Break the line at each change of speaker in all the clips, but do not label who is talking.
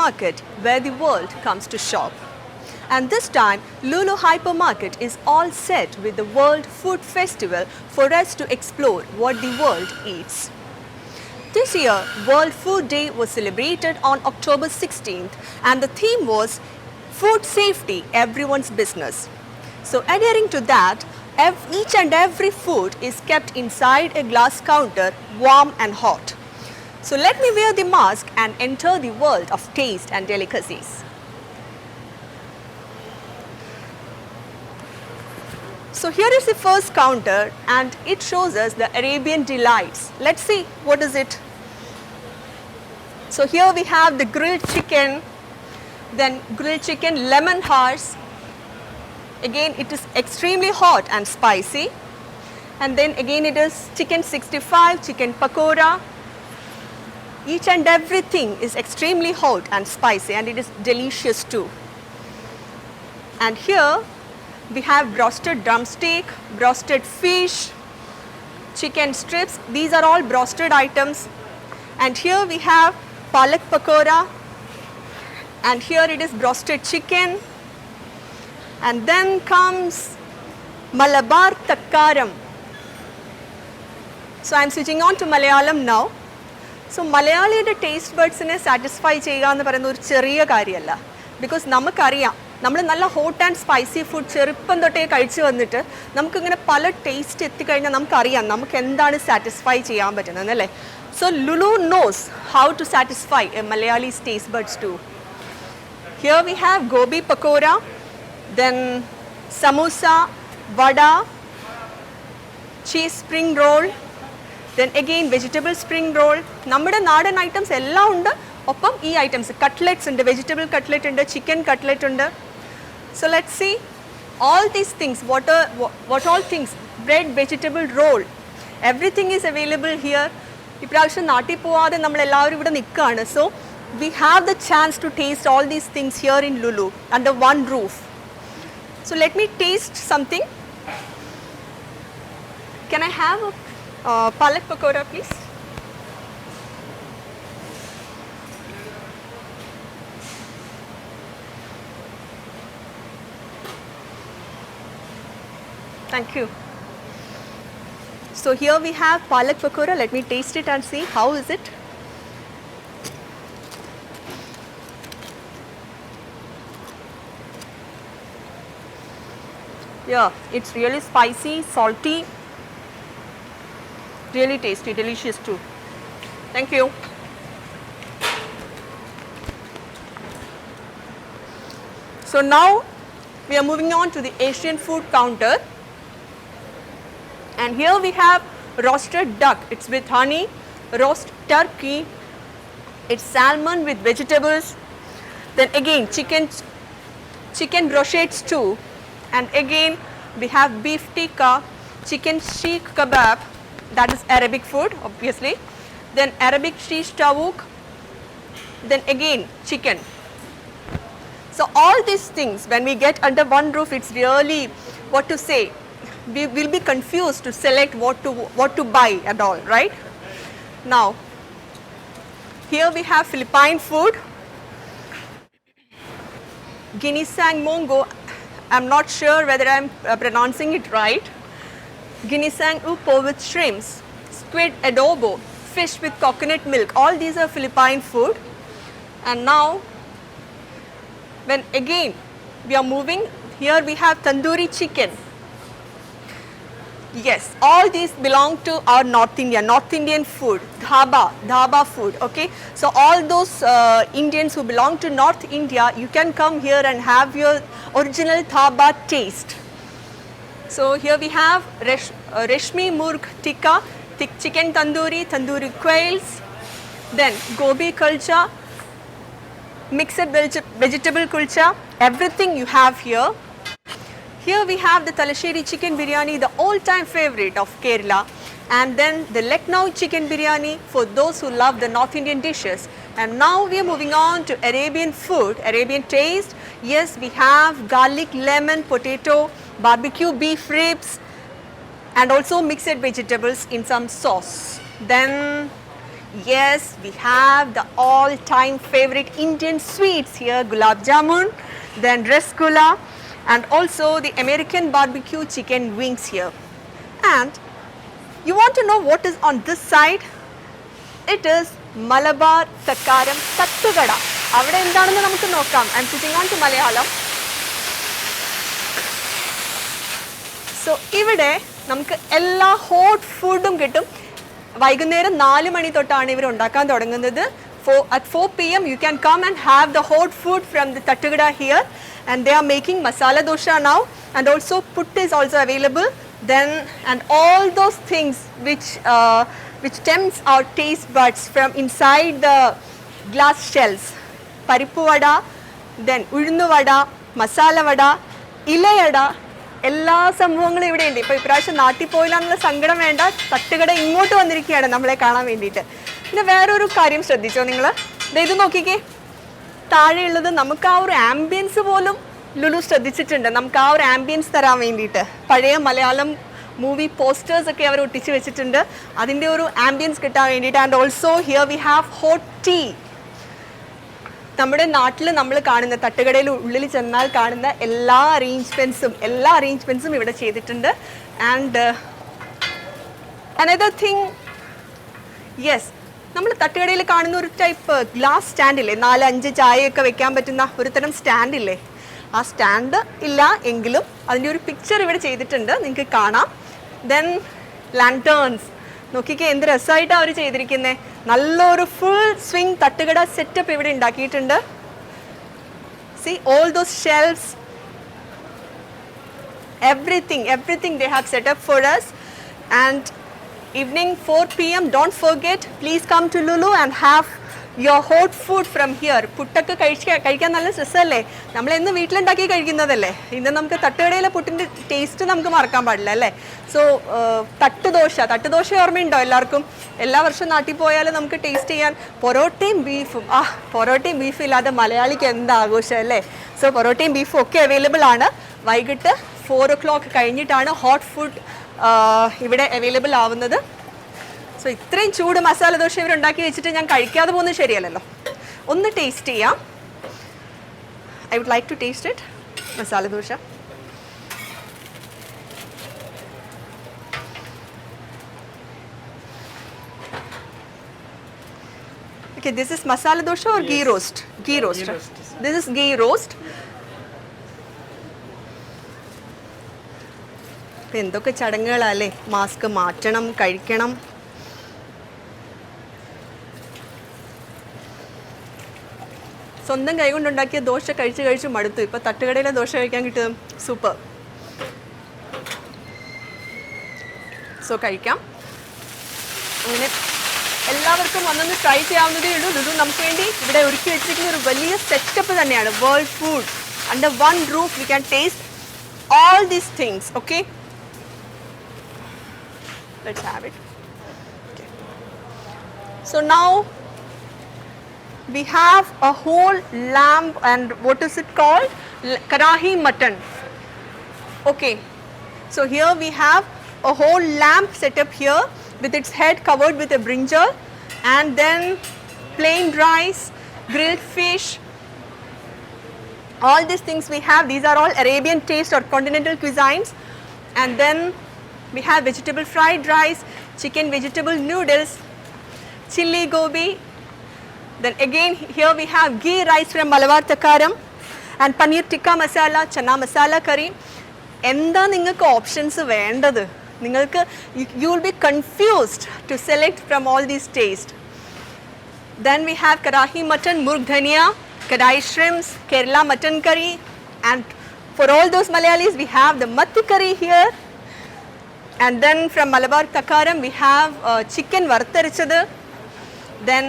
hypermarket where the world comes to shop. And this time, Lulu Hypermarket is all set with the World Food Festival for us to explore what the world eats. This year, World Food Day was celebrated on October 16th and the theme was Food Safety, Everyone's Business. So adhering to that, each and every food is kept inside a glass counter, warm and hot. So let me wear the mask and enter the world of taste and delicacies. So here is the first counter and it shows us the Arabian delights. Let's see what is it. So here we have the grilled chicken, then grilled chicken lemon hearts. Again it is extremely hot and spicy. And then again it is chicken 65, chicken pakora. Each and everything is extremely hot and spicy and it is delicious too. And here we have broasted drumstick, broasted fish, chicken strips. These are all broasted items. And here we have palak pakora. And here it is broasted chicken. And then comes Malabar Takkaram. So I am switching on to Malayalam now. So Malayaliyude taste buds ne satisfy cheyyuka ennu parayunna oru cheriya karyalla. Because namakkariyam നമ്മൾ നല്ല hot and spicy food ചെറുപ്പം തൊട്ടേ കഴിച്ചു വന്നിട്ട് നമുക്കിങ്ങനെ പല taste എത്തിക്കഴിഞ്ഞാൽ നമുക്കറിയാം നമുക്ക് എന്താണ് സാറ്റിസ്ഫൈ ചെയ്യാൻ പറ്റുന്നത് അല്ലേ. So Lulu knows how to satisfy a Malayalis taste buds too. Here we have gobi pakora, then samosa, vada, cheese spring roll, then again vegetable spring roll. നമ്മുടെ നാടൻ ഐറ്റംസ് എല്ലാം ഉണ്ട്. ഒപ്പം ഈ ഐറ്റംസ് കട്ട്ലെറ്റ്സ് ഉണ്ട്, വെജിറ്റബിൾ കട്ട്ലെറ്റ് ഉണ്ട്, ചിക്കൻ കട്ട്ലെറ്റ് ഉണ്ട്. So let's see all these things, what all things, bread, vegetable roll, everything is available here. ഇപ്രാവശ്യം നാട്ടിൽ പോവാതെ നമ്മൾ എല്ലാവരും ഇവിടെ നിൽക്കുകയാണ്. So we have the chance to taste all these things here in Lulu under one roof. So let me taste something. Can I have a palak pakora please? Thank you. So here we have palak pakora. Let me taste it and see how is it. Yeah, it's really spicy, salty, really tasty, delicious too. Thank you. So now we are moving on to the Asian food counter. And here we have roasted duck, it's with honey, roast turkey, it's salmon with vegetables, then again chicken brochettes too, and again we have beef tikka, chicken sheikh kebab, that is Arabic food obviously, then Arabic shish tawuk, then again chicken. So all these things when we get under one roof, it's really, what to say, we will be confused to select what to buy and all, right? Now here we have Philippine food, ginisang mongo. I'm not sure whether I'm pronouncing it right. Ginisang upo with shrimps, squid adobo, fish with coconut milk. All these are Philippine food. And now when again we are moving, here we have tandoori chicken. Yes, all these belong to our North Indian food, dhaba food, okay. So all those Indians who belong to North India, you can come here and have your original dhaba taste. So here we have reshmi murg tikka, chicken tandoori quails, then gobi kulcha, mixed vegetable kulcha, everything you have here. Here we have the Talasheri chicken biryani, the all-time favorite of Kerala, and then the Lucknow chicken biryani for those who love the North Indian dishes. And now we are moving on to Arabian food, Arabian taste. Yes, we have garlic, lemon, potato, barbecue beef ribs, and also mixed vegetables in some sauce. Then Yes, we have the all-time favorite Indian sweets here, gulab jamun, then rasgulla, and also the American barbecue chicken wings here. And you want to know what is on this side? It is Malabar Takkaram Tattugada. അവിടെ എന്താണെന്ന് നമുക്ക് നോക്കാം. I'm switching on to Malayalam. So ഇവിടെ നമുക്ക് എല്ലാ hot ഫുഡും കിട്ടും. വൈകുന്നേരം 4 മണി തൊട്ടാണ് ഇവർ ഉണ്ടാക്കാൻ തുടങ്ങുന്നത്. At 4 p.m. you can come and have the hot food from the Tattugada here, and they are making masala dosha now, and also put is also available. Then and all those things which tempts our taste buds from inside the glass shells. Parippu vada, then ulunnu vada, masala vada, ilayada. എല്ലാ സംഭവങ്ങളും ഇവിടെ ഉണ്ട്. ഇപ്പോൾ ഇപ്രാവശ്യം നാട്ടിൽ പോയില്ലാന്നുള്ള സങ്കടം വേണ്ട, തട്ടുകട ഇങ്ങോട്ട് വന്നിരിക്കുകയാണ് നമ്മളെ കാണാൻ വേണ്ടിയിട്ട്. പിന്നെ വേറൊരു കാര്യം ശ്രദ്ധിച്ചോ നിങ്ങൾ, ഇത് നോക്കിക്കേ, താഴെയുള്ളത് നമുക്ക് ആ ഒരു ആംബിയൻസ് പോലും ലുലു ശ്രദ്ധിച്ചിട്ടുണ്ട്. നമുക്ക് ആ ഒരു ആംബിയൻസ് തരാൻ വേണ്ടിയിട്ട് പഴയ മലയാളം മൂവി പോസ്റ്റേഴ്സ് ഒക്കെ അവർ ഒട്ടിച്ച് വെച്ചിട്ടുണ്ട്, അതിൻ്റെ ഒരു ആംബിയൻസ് കിട്ടാൻ വേണ്ടിയിട്ട്. And also here we have hot tea. നമ്മുടെ നാട്ടിൽ നമ്മൾ കാണുന്ന തട്ടുകടയിൽ ഉള്ളിൽ ചെന്നാൽ കാണുന്ന എല്ലാ അറേഞ്ച്മെൻറ്റ്സും ഇവിടെ ചെയ്തിട്ടുണ്ട്. ആൻഡ് അനദർ തിങ്, യെസ്, നമ്മൾ തട്ടുകടയിൽ കാണുന്ന ഒരു ടൈപ്പ് ഗ്ലാസ് സ്റ്റാൻഡില്ലേ, 4-5 ചായയൊക്കെ വെക്കാൻ പറ്റുന്ന ഒരു തരം സ്റ്റാൻഡില്ലേ, ആ സ്റ്റാൻഡ് ഇല്ല എങ്കിലും അതിൻ്റെ ഒരു പിക്ചർ ഇവിടെ ചെയ്തിട്ടുണ്ട്, നിങ്ങൾക്ക് കാണാം. ദെൻ ലാൻറ്റേൺസ് നോക്കിക്കേ, എന്ത് രസമായിട്ടാണ് അവർ ചെയ്തിരിക്കുന്നത്. നല്ലൊരു ഫുൾ സ്വിംഗ് തട്ടുകട സെറ്റപ്പ് ഇവിടെ ഉണ്ടാക്കിയിട്ടുണ്ട്. C all those shelves, everything they have set up for us. And evening 4 p.m. don't forget, please come to Lulu and have your hot food from here. പുട്ടൊക്കെ കഴിക്കാൻ നല്ല രസമല്ലേ, നമ്മളെന്ന് വീട്ടിലുണ്ടാക്കി കഴിക്കുന്നതല്ലേ. ഇന്ന് നമുക്ക് തട്ടുകടയിലെ പുട്ടിൻ്റെ ടേസ്റ്റ് നമുക്ക് മറക്കാൻ പാടില്ല അല്ലേ. സോ തട്ടുദോശ ഓർമ്മയുണ്ടോ എല്ലാവർക്കും? എല്ലാ വർഷവും നാട്ടിൽ പോയാലും നമുക്ക് ടേസ്റ്റ് ചെയ്യാൻ പൊറോട്ടയും ബീഫും. പൊറോട്ടയും ബീഫും ഇല്ലാതെ മലയാളിക്ക് എന്താ ആഘോഷം അല്ലേ. സോ പൊറോട്ടയും ബീഫും ഒക്കെ അവൈലബിൾ ആണ്. വൈകിട്ട് 4 o'clock കഴിഞ്ഞിട്ടാണ് ഹോട്ട് ഫുഡ് ഇവിടെ അവൈലബിൾ ആവുന്നത്. സോ ഇത്രയും ചൂട് മസാല ദോശ ഇവർ ഉണ്ടാക്കി വെച്ചിട്ട് ഞാൻ കഴിക്കാതെ പോകുന്നത് ശരിയല്ലല്ലോ. ഒന്ന് ടേസ്റ്റ് ചെയ്യാം. I would like to taste it, masala dosa. Okay, this is masala dosha or ghee roast? Ghee roast. This is ghee roast. എന്തൊക്കെ ചടങ്ങുകളല്ലേ, മാസ്ക് മാറ്റണം, കഴിക്കണം. സ്വന്തം കൈകൊണ്ടുണ്ടാക്കിയ ദോശ കഴിച്ച് മടുത്തു. ഇപ്പോൾ തട്ടുകടയിലെ ദോശ കഴിക്കാൻ കിട്ടും, സൂപ്പർ. സോ കഴിക്കാം. അങ്ങനെ എല്ലാവർക്കും വന്നൊന്ന് ട്രൈ ചെയ്യാവുന്നതേ ഉള്ളൂ. ലുലു നമുക്ക് വേണ്ടി ഇവിടെ ഒരുക്കി വെച്ചിരിക്കുന്ന ഒരു വലിയ സെറ്റപ്പ് തന്നെയാണ്. World food under one roof, we can taste all these things. Okay, let's have it. Okay, so now we have a whole lamb and what is it called, karahi mutton. Okay, so here we have a whole lamb set up here with its head covered with a brinjal, and then plain rice, grilled fish, all these things we have. These are all Arabian taste or continental cuisines. And then we have vegetable fried rice, chicken vegetable noodles, chili gobi. Then again here we have ghee rice from Malabar Takkaram, and paneer tikka masala, chana masala curry. എന്താ നിങ്ങൾക്ക് options വേണ്ടത്? നിങ്ങൾക്ക് you will be confused to select from all these taste. Then we have karahi mutton, murg dhania, kadai shrimps, Kerala mutton curry, and for all those Malayalis we have the matti curry here. And then from Malabar Takkaram we have chicken vartarichadu, then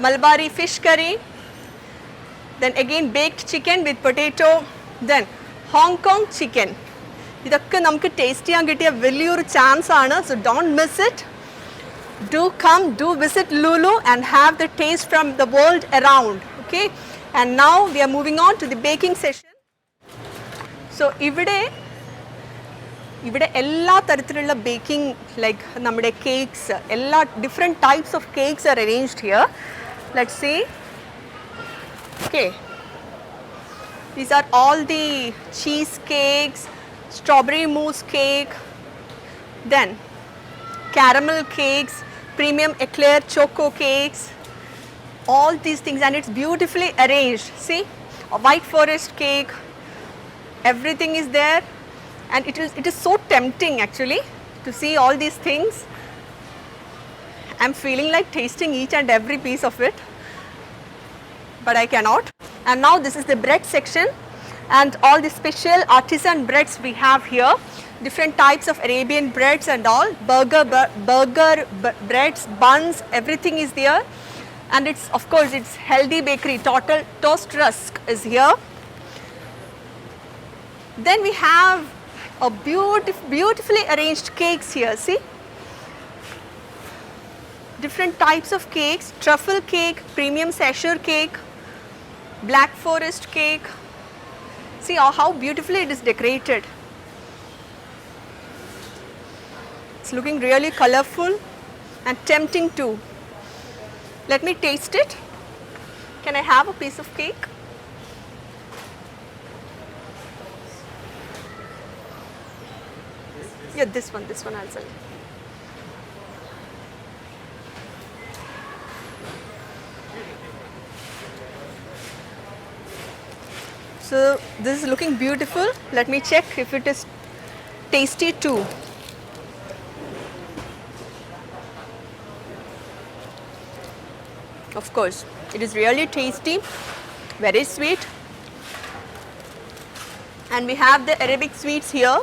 Malbari fish curry, then again baked chicken with potato, then Hong Kong chicken. ഇതൊക്കെ നമുക്ക് taste ചെയ്യാൻ കിട്ടിയ വലിയൊരു chance ആണ്. So don't miss it. Do come, do visit Lulu and have the taste from the world around. Okay, and now we are moving on to the baking session. So ഇവിടെ ഇവിടെ എല്ലാ തരത്തിലുള്ള baking, like നമ്മുടെ cakes, എല്ലാ different types of cakes are arranged here. Let's see. Okay. These are all the cheese cakes, strawberry mousse cake, then caramel cakes, premium eclair choco cakes, all these things, and it's beautifully arranged. See, a white forest cake, everything is there, and it is so tempting actually to see all these things. I'm feeling like tasting each and every piece of it, but I cannot. And now this is the bread section, and all the special artisan breads we have here, different types of Arabian breads and all, breads, buns, everything is there. And it's, of course, it's healthy bakery, total toast rusk is here. Then we have a beautifully arranged cakes here, see. Different types of cakes, truffle cake, premium Sasher cake, black forest cake. See how beautifully it is decorated. It's looking really colorful and tempting too. Let me taste it. Can I have a piece of cake? Yeah, this one also. So this is looking beautiful. Let me check if it is tasty too. Of course, it is really tasty, very sweet. And we have the Arabic sweets here.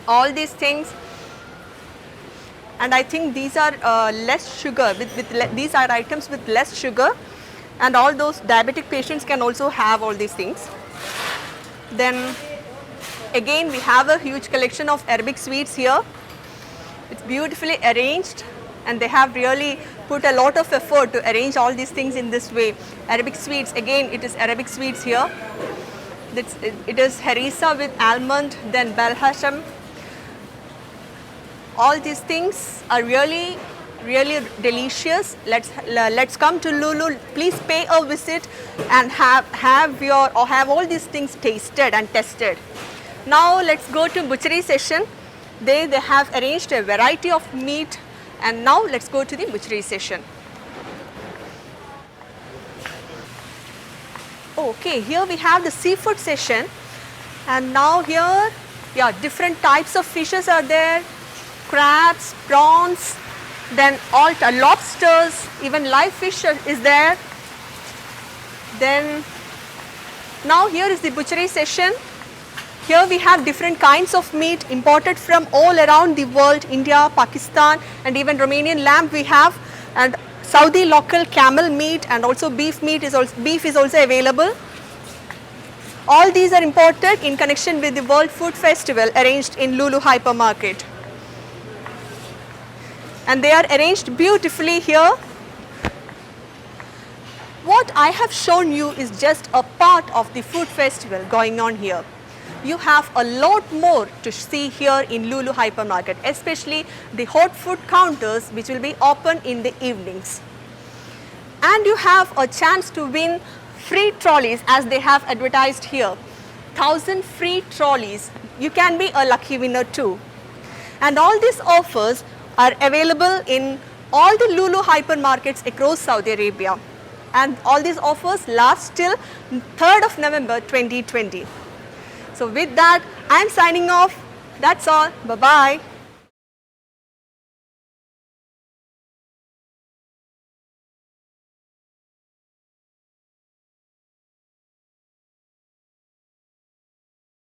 All these things, and I think these are less sugar, these are items with less sugar, and all those diabetic patients can also have all these things. Then again we have a huge collection of Arabic sweets here. It's beautifully arranged, and they have really put a lot of effort to arrange all these things in this way. Arabic sweets, again it is Arabic sweets here. It is harissa with almond, then balhasham. All these things are really delicious. Let's come to Lulu. Please pay a visit and have all these things tasted and tested. Now let's go to butchery session. They have arranged a variety of meat, and now let's go to the butchery session. Okay, here we have the seafood session, and now here, yeah, different types of fishes are there. Crabs, prawns, then all lobsters, even live fish is there. Then now here is the butchery session. Here we have different kinds of meat imported from all around the world, India, Pakistan, and even Romanian lamb we have, and Saudi local camel meat, and also beef is also available. All these are imported in connection with the World Food Festival arranged in Lulu Hypermarket. And they are arranged beautifully here. What I have shown you is just a part of the food festival going on here. You have a lot more to see here in Lulu Hypermarket, especially the hot food counters which will be open in the evenings. And you have a chance to win free trolleys as they have advertised here. 1,000 free trolleys. You can be a lucky winner too. And all these offers are available in all the Lulu hypermarkets across Saudi Arabia. And all these offers last till 3rd of November 2020. So with that, I am signing off. That's all. Bye-bye.